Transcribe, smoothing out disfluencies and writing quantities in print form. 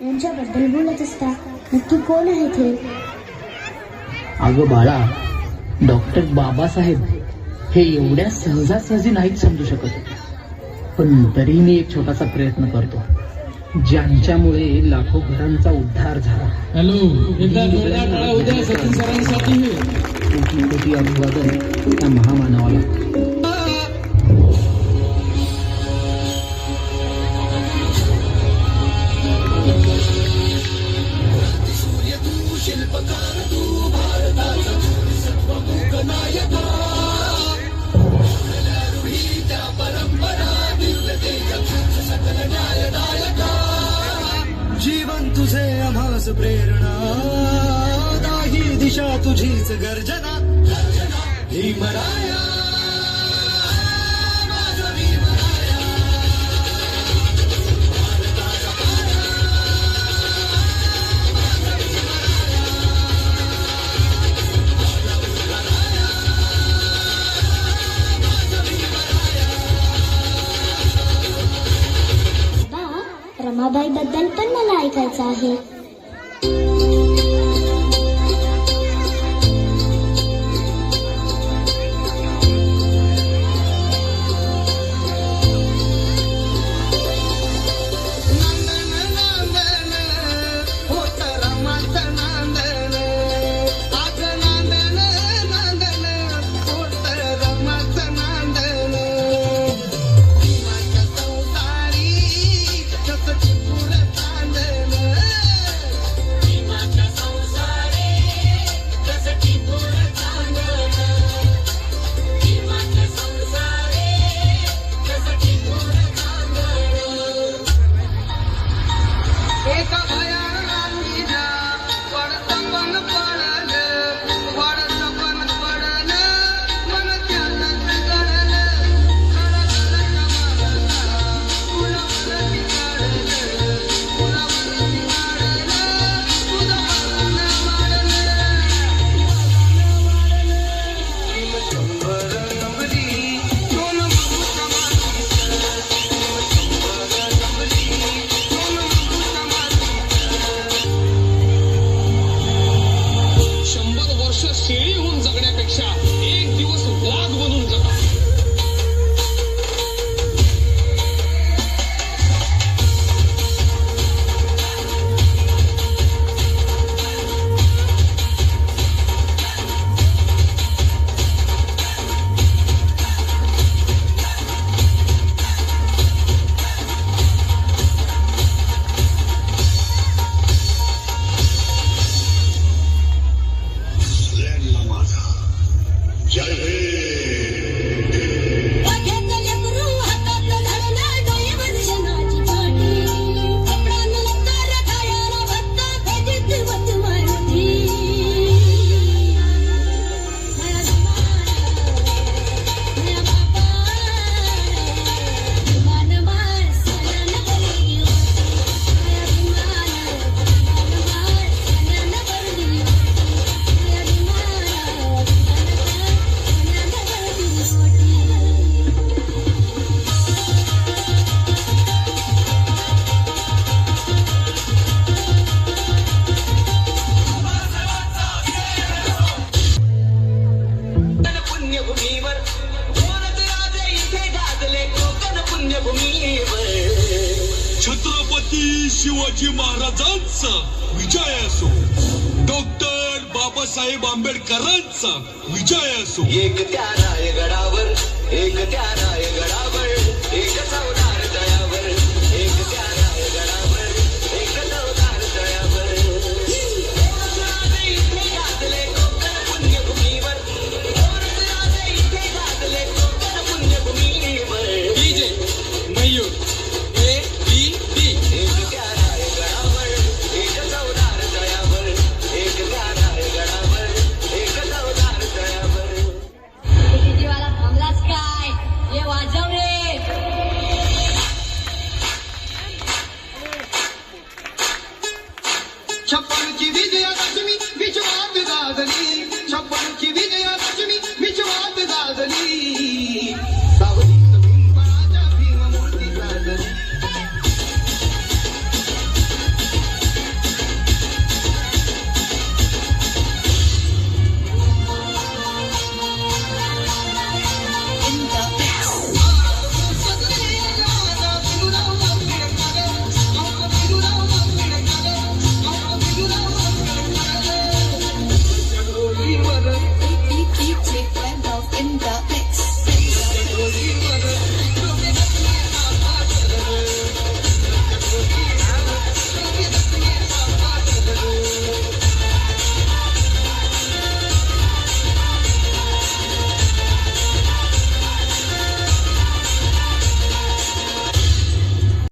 यांच्याबद्दल बोलत असता नक्की कोण आहे ते? अगं बाळा, डॉक्टर बाबासाहेब हे एवढ्या सहजासहजी नाहीत समजू शकत, पण तरीही मी एक छोटासा प्रयत्न करतो, ज्यांच्यामुळे लाखो घरांचा उद्धार झाला. हॅलो, एकदा जोरदार टाळ्या उद्या सचिन सरांसाठी. कोटी कोटी अभिवादन त्या महामानवाला. जीवन तुझे आम्हास प्रेरणा, दाही दिशा तुझीच गर्जना. भीमराया माझा भीमराया, भारताचा पाया, माझा भीमराया, माझा भीमराया, माझा भीमराया. रमाबाई बद्दल पण मला ऐकायचं आहे. शेळी होऊन जगण्यापेक्षा एक दिवस वाघ बनून जगा. छत्रपती शिवाजी महाराजांचा विजय असो, डॉक्टर बाबासाहेब आंबेडकरांचा विजय असो. एक त्या रायगडावर, एक त्या रायगडावर, एक चौदार तळ्यावर, एक त्या रायगडावर, एक चौदार तळ्यावर. इथे गाजले कोकण पुण्यभूमीवर, इथे गाजले कोकण पुण्यभूमीवर. DJ Mayur ABD. एक त्या रायगडावर, एक चौदार तळ्यावर, एक त्या रायगडावर, एक चौदार तळ्यावर. जीवाला थांबलाच काय? ये वाजव रे. छप्पनची विजयादशमी विश्वात गाजली, छप्पनची विजय